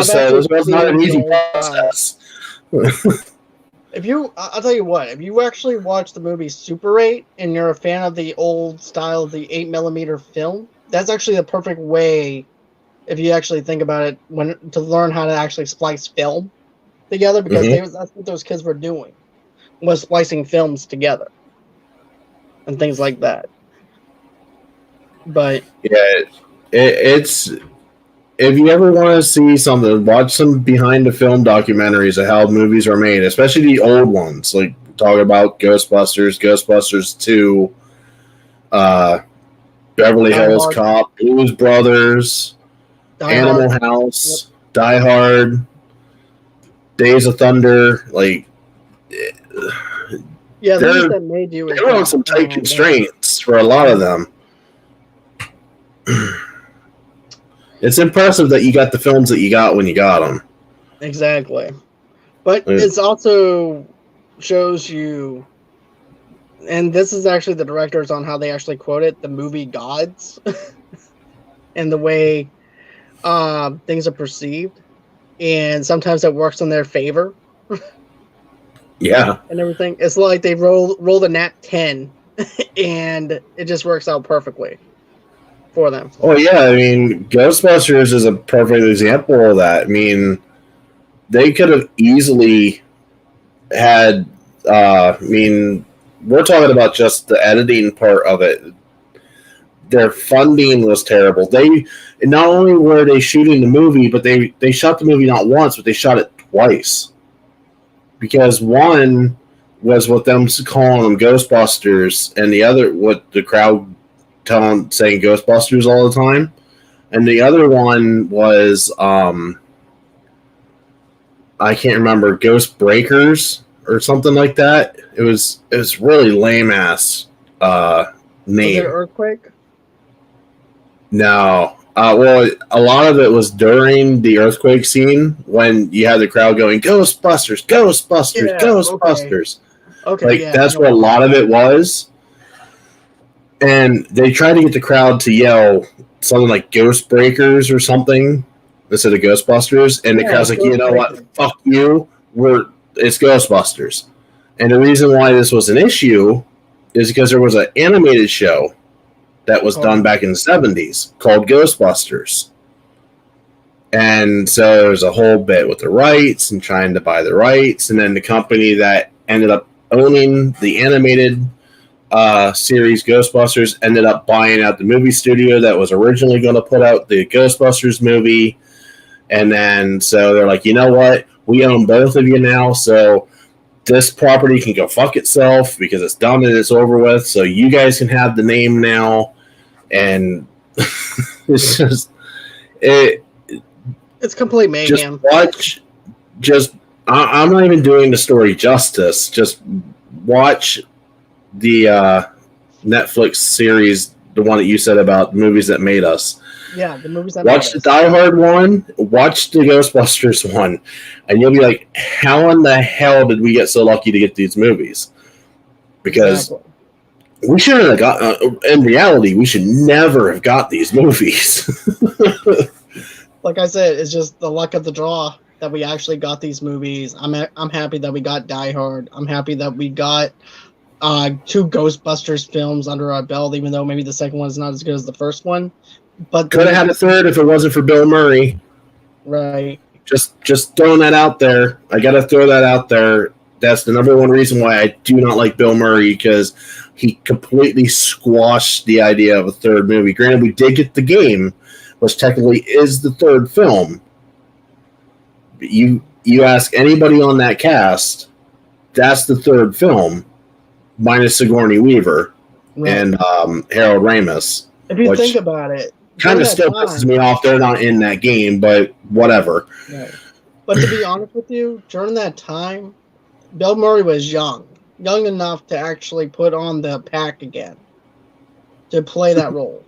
So this was not an easy process.
I'll tell you what, if you actually watch the movie Super 8 and you're a fan of the old style of the 8mm film, that's actually the perfect way, if you actually think about it, to learn how to actually splice film together, because that's what those kids were doing, was splicing films together and things like that. But
yeah, it's if you ever want to see something, watch some behind the film documentaries of how movies are made, especially the old ones. Like talk about Ghostbusters, Ghostbusters 2, Beverly Hills Cop, Blues Brothers, Animal House, Die Hard, Days of Thunder. Like,
yeah, things that made you.
They were on some tight constraints for a lot of them. It's impressive that you got the films that you got when you got them.
Exactly. But it's also shows you, and this is actually the directors on how they actually quote it, the movie gods, and the way things are perceived. And sometimes it works in their favor.
Yeah.
And everything. It's like they roll the nat 10, and it just works out perfectly for them.
Oh, yeah. I mean, Ghostbusters is a perfect example of that. I mean, they could have easily had, we're talking about just the editing part of it. Their funding was terrible. Not only were they shooting the movie, but they shot the movie not once, but they shot it twice. Because one was with them calling them Ghostbusters, and the other, what the crowd saying Ghostbusters all the time. And the other one was, I can't remember, Ghost Breakers or something like that. It was really lame ass name.
Was it Earthquake?
No. Well, a lot of it was during the earthquake scene when you had the crowd going, Ghostbusters, Ghostbusters, yeah, Ghostbusters.
Okay,
like, that's what a lot of it was. And they tried to get the crowd to yell something like Ghost Breakers or something instead of Ghostbusters. And the crowd's like, you know what? Fuck you. It's Ghostbusters. And the reason why this was an issue is because there was an animated show that was done back in the 70s called Ghostbusters. And so there was a whole bit with the rights and trying to buy the rights. And then the company that ended up owning the animated series Ghostbusters ended up buying out the movie studio that was originally going to put out the Ghostbusters movie. And then so they're like, you know what? We own both of you now. So this property can go fuck itself because it's done and it's over with. So you guys can have the name now. And it's just
it's complete mayhem.
I'm not even doing the story justice. Just watch the Netflix series, the one that you said about movies that made us.
Yeah, the movies that
watch the Die Hard one, watch the Ghostbusters one, and you'll be like, how in the hell did we get so lucky to get these movies? Because we shouldn't have got, in reality, we should never have got these movies.
Like I said, it's just the luck of the draw that we actually got these movies. I'm happy that we got Die Hard. I'm happy that we got 2 Ghostbusters films under our belt, even though maybe the second one is not as good as the first one. But
could have had a third if it wasn't for Bill Murray.
Right.
Just throwing that out there. I got to throw that out there. That's the number one reason why I do not like Bill Murray, because he completely squashed the idea of a third movie. Granted, we did get The Game, which technically is the third film. But you ask anybody on that cast, that's the third film, minus Sigourney Weaver and Harold Ramis.
If you think about it,
kind of still pisses me off. They're not in that game, but whatever.
Right. But to be honest with you, during that time, Bill Murray was young enough to actually put on the pack again to play that role.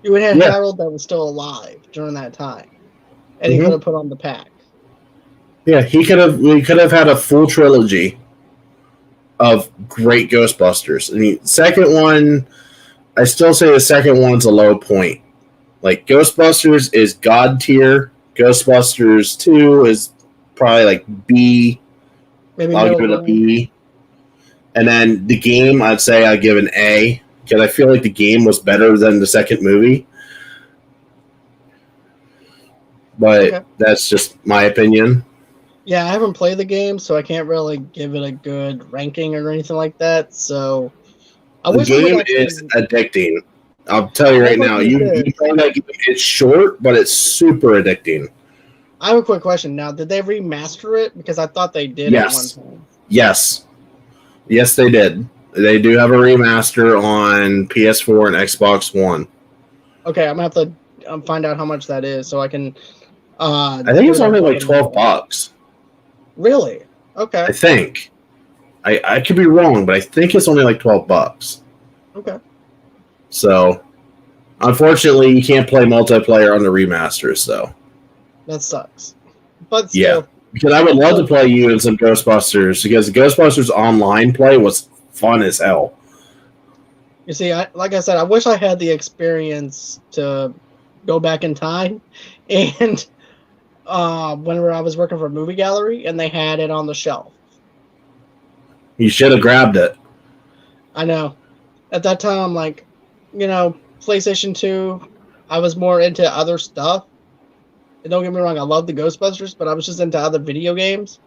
You would have
Yeah.
Harold that was still alive during that time, and he
Mhm.
could have put on the pack.
Yeah, we could have had a full trilogy of great Ghostbusters. I mean, second one, I still say the second one's a low point. Like Ghostbusters is god tier. Ghostbusters 2 is probably like B.
Maybe
I'll
middle
give it a
ground.
B. And then the game, I'd say I'd give an A because I feel like the game was better than the second movie. But
Okay.
that's just my opinion.
Yeah, I haven't played the game, so I can't really give it a good ranking or anything like that. So I
The
wish they would
game
actually.
is addicting. I'll tell you
That's
right
what
now.
you
You
said.
play that game. It's short, but it's super addicting.
I have a quick question now. Did they remaster it? Because I thought they did at one
Yes,
time.
yes, yes. They did. They do have a remaster on PS4 and Xbox One.
Okay, I'm gonna have to find out how much that is so I can.
I think
give
it's
it a
only
look
like
and
$12.
Really? Okay.
I think. I could be wrong, but I think it's only like $12.
Okay.
So, unfortunately, you can't play multiplayer on the remasters, though.
That sucks. But
Yeah,
still.
because I would love to play you in some Ghostbusters because Ghostbusters online play was fun as hell.
You see, like I said, I wish I had the experience to go back in time, and whenever I was working for a movie gallery, and they had it on the shelf.
You should have grabbed it.
I know. At that time, I'm like, PlayStation 2, I was more into other stuff. And don't get me wrong, I love the Ghostbusters, but I was just into other video games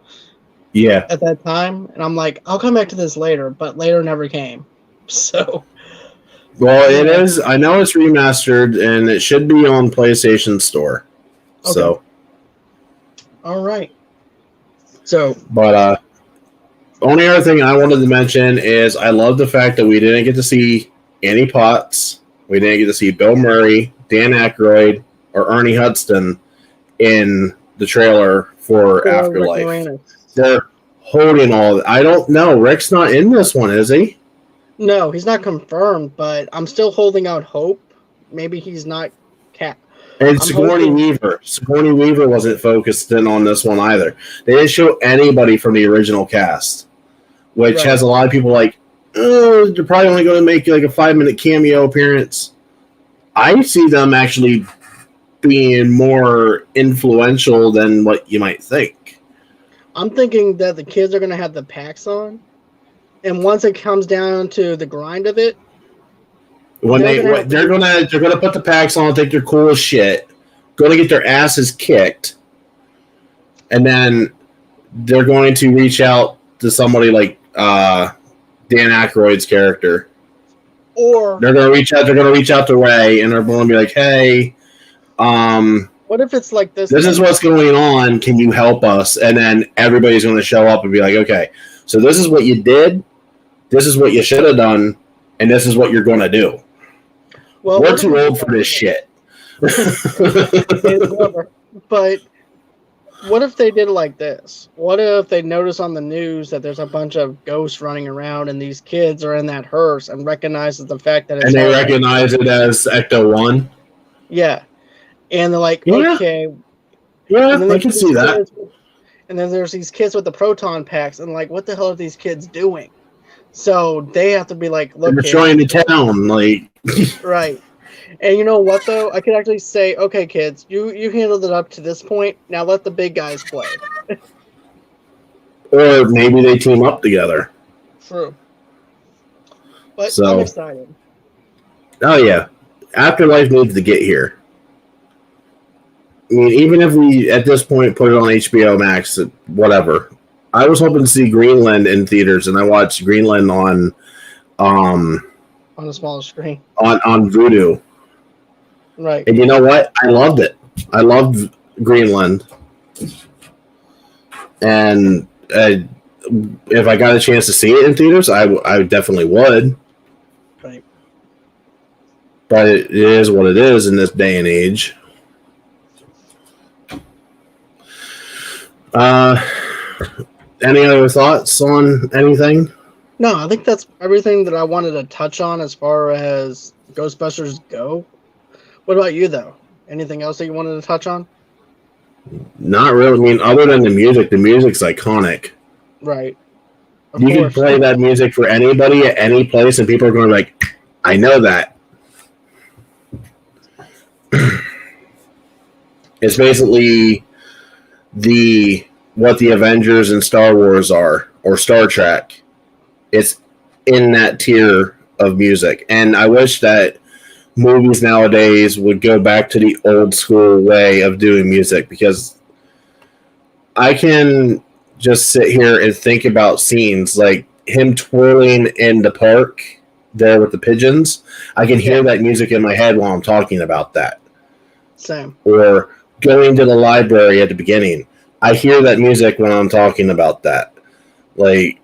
Yeah.
at that time. And I'm like, I'll come back to this later, but later never came. So.
Well, it is. I know it's remastered, and it should be on PlayStation Store.
Okay.
So.
All right. So.
But only other thing I wanted to mention is I love the fact that we didn't get to see Annie Potts, we didn't get to see Bill Murray, Dan Aykroyd, or Ernie Hudson in the trailer for Afterlife. They're holding all. I don't know. Rick's not in this one, is he?
No, he's not confirmed, but I'm still holding out hope. Maybe he's not cat.
And Sigourney Weaver. Sigourney Weaver wasn't focused in on this one either. They didn't show anybody from the original cast, which has a lot of people like, oh, they're probably only going to make like a 5-minute cameo appearance. I see them actually being more influential than what you might think.
I'm thinking that the kids are going to have the packs on, and once it comes down to the grind of it,
when they're gonna put the packs on, think they're cool as shit, gonna get their asses kicked, and then they're going to reach out to somebody like Dan Aykroyd's character, or they're gonna reach out to Ray, and they're gonna be like, "Hey,
what if it's like this?
This is what's going on. Can you help us?" And then everybody's going to show up and be like, "Okay, so this is what you did. This is what you should have done, and this is what you're going to do." Well, we're too old for this shit.
But what if they did it like this? What if they notice on the news that there's a bunch of ghosts running around and these kids are in that hearse and recognizes the fact that it's...
And they recognize it as Ecto-1?
Yeah. And they're like, okay.
Yeah, I can see that.
And then there's these kids with the proton packs and like, what the hell are these kids doing? So they have to be like, look,
they're destroying the town, like...
Right. And you know what, though? I could actually say, okay, kids, you handled it up to this point. Now let the big guys play.
Or maybe they team up together.
True. But I'm excited.
Oh, yeah. Afterlife needs to get here. I mean, even if we, at this point, put it on HBO Max, whatever. I was hoping to see Greenland in theaters, and I watched Greenland on
a smaller screen.
On Vudu.
Right.
And you know what? I loved it. I loved Greenland. And if I got a chance to see it in theaters, I definitely would.
Right.
But it is what it is in this day and age. Any other thoughts on anything?
No, I think that's everything that I wanted to touch on as far as Ghostbusters go. What about you, though? Anything else that you wanted to touch on?
Not really. I mean, other than the music's iconic.
Right. Of
You can
course.
play that music for anybody at any place, and people are going to be like, I know that. It's basically what the Avengers and Star Wars are, or Star Trek. It's in that tier of music. And I wish that movies nowadays would go back to the old school way of doing music, because I can just sit here and think about scenes like him twirling in the park there with the pigeons. I can hear that music in my head while I'm talking about that.
Same.
Or going to the library at the beginning. I hear that music when I'm talking about that. Like,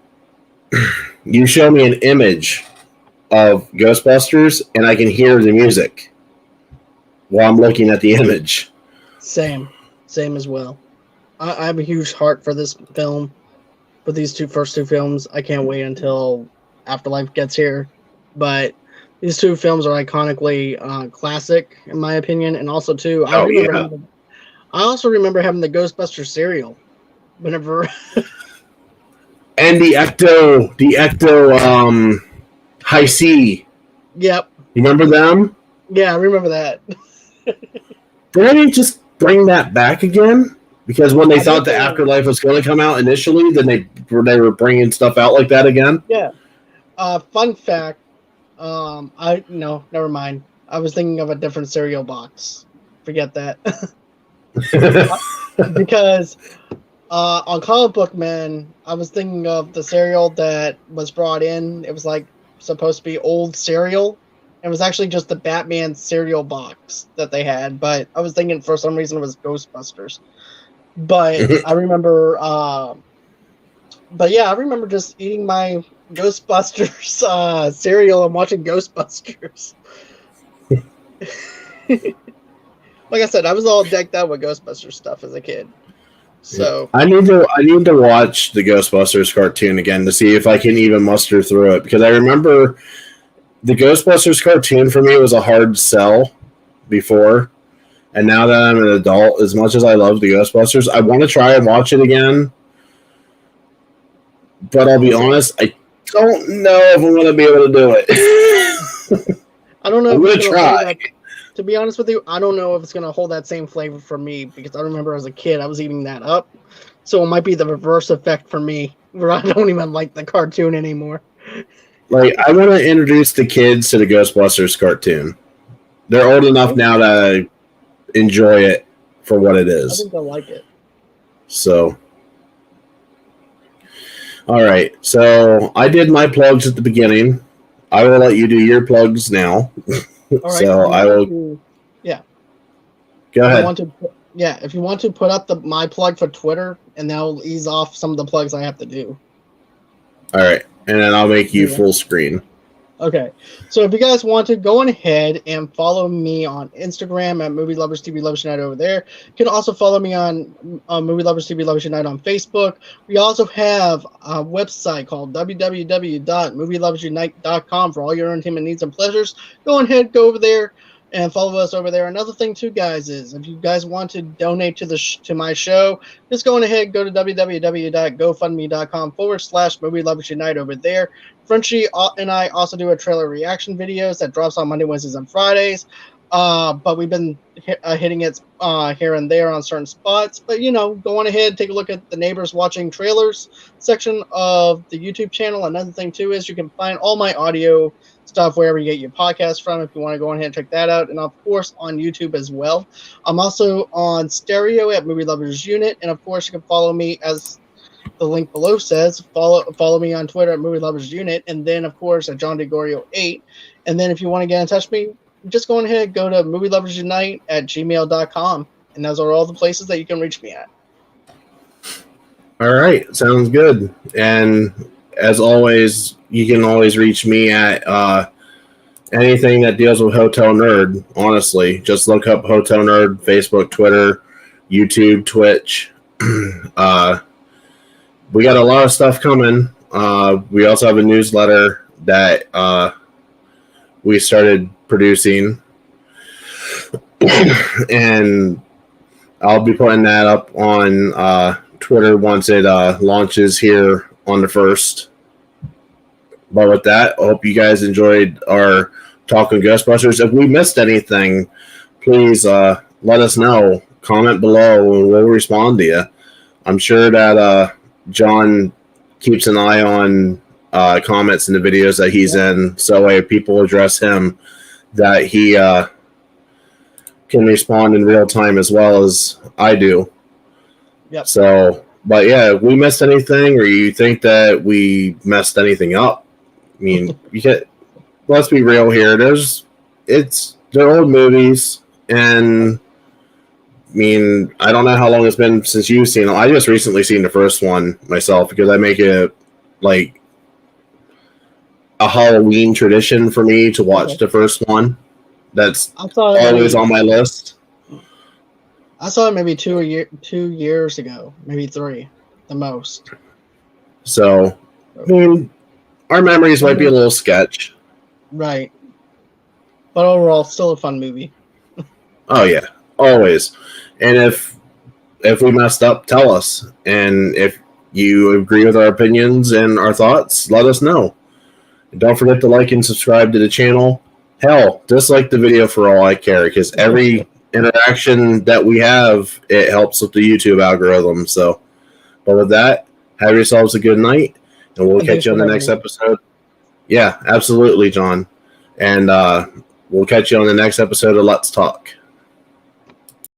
you show me an image of Ghostbusters and I can hear the music while I'm looking at the image.
Same as well. I have a huge heart for this film, for these first two films. I can't wait until Afterlife gets here. But these two films are iconically classic, in my opinion. And also, too, I also remember having the Ghostbusters cereal whenever.
And the Ecto High C.
Yep.
You remember them?
Yeah, I remember that.
Did they just bring that back again? Because when they thought the Afterlife was going to come out initially, then they were bringing stuff out like that again?
Yeah. Fun fact. Never mind. I was thinking of a different cereal box. Forget that. Because on Comic Book Man, I was thinking of the cereal that was brought in. It was like supposed to be old cereal. It was actually just the Batman cereal box that they had, but I was thinking for some reason it was Ghostbusters. But I remember, I remember just eating my Ghostbusters cereal and watching Ghostbusters. Like I said, I was all decked out with Ghostbusters stuff as a kid. So
I need to watch the Ghostbusters cartoon again to see if I can even muster through it, because I remember the Ghostbusters cartoon for me was a hard sell before. And now that I'm an adult, as much as I love the Ghostbusters, I want to try and watch it again. But I'll be honest, I don't know if I'm going to be able to do it.
I don't know.
I'm going to try.
To be honest with you, I don't know if it's going to hold that same flavor for me, because I remember as a kid, I was eating that up. So it might be the reverse effect for me, where I don't even like the cartoon anymore.
Like, I want to introduce the kids to the Ghostbusters cartoon. They're old enough now to enjoy it for what it is.
I think they'll like it.
So, all right. So I did my plugs at the beginning. I will let you do your plugs now.
All right.
So I will.
Yeah.
Go ahead.
If you want to put up my plug for Twitter, and that'll ease off some of the plugs I have to do.
All right, and then I'll make you full screen.
Okay, so if you guys want to, go on ahead and follow me on Instagram at Movie Lovers TV Lovers Unite over there. You can also follow me on Movie Lovers TV Lovers Unite on Facebook. We also have a website called www.movieloversunite.com for all your entertainment needs and pleasures. Go ahead, go over there and follow us over there. Another thing too, guys, is if you guys want to donate to my show, just go ahead, go to www.gofundme.com/Movie Lovers Unite over there. Frenchie and I also do a trailer reaction videos that drops on Monday, Wednesdays, and Fridays. But we've been hitting it here and there on certain spots. But, go on ahead, take a look at the Neighbors Watching Trailers section of the YouTube channel. Another thing, too, is you can find all my audio stuff wherever you get your podcast from if you want to go ahead and check that out. And, of course, on YouTube as well. I'm also on stereo at Movie Lovers Unit. And, of course, you can follow me as the link below says. Follow me on Twitter at Movie Lovers Unit. And then, of course, at John DeGorio 8. And then if you want to get in touch with me, just go ahead, go to movieloversunite@gmail.com, and those are all the places that you can reach me at.
All right, sounds good. And as always, you can always reach me at anything that deals with Hotel Nerd. Honestly, just look up Hotel Nerd, Facebook, Twitter, YouTube, Twitch. we got a lot of stuff coming. We also have a newsletter that we started producing, and I'll be putting that up on Twitter once it launches here on the 1st. But with that, I hope you guys enjoyed our talk on Ghostbusters. If we missed anything, please let us know. Comment below, and we'll respond to you. I'm sure that John keeps an eye on comments in the videos that he's in, so if people address him, that he can respond in real time as well as I do.
Yep.
So, but yeah, if we missed anything, or you think that we messed anything up, I mean, let's be real here. They're old movies, and I mean, I don't know how long it's been since you've seen them. I just recently seen the first one myself because I make it like a Halloween tradition for me to watch the first one. That's always on my list.
I saw it maybe 2 years ago, maybe 3, the most.
So, I mean, our memories might be a little sketch.
Right. But overall, still a fun movie.
Oh, yeah. Always. And if we messed up, tell us. And if you agree with our opinions and our thoughts, let us know. And don't forget to like and subscribe to the channel. Hell, dislike the video for all I care, because every interaction that we have, it helps with the YouTube algorithm. So, but with that, have yourselves a good night, and we'll catch you on the next episode. Yeah, absolutely, John. And we'll catch you on the next episode of Let's Talk.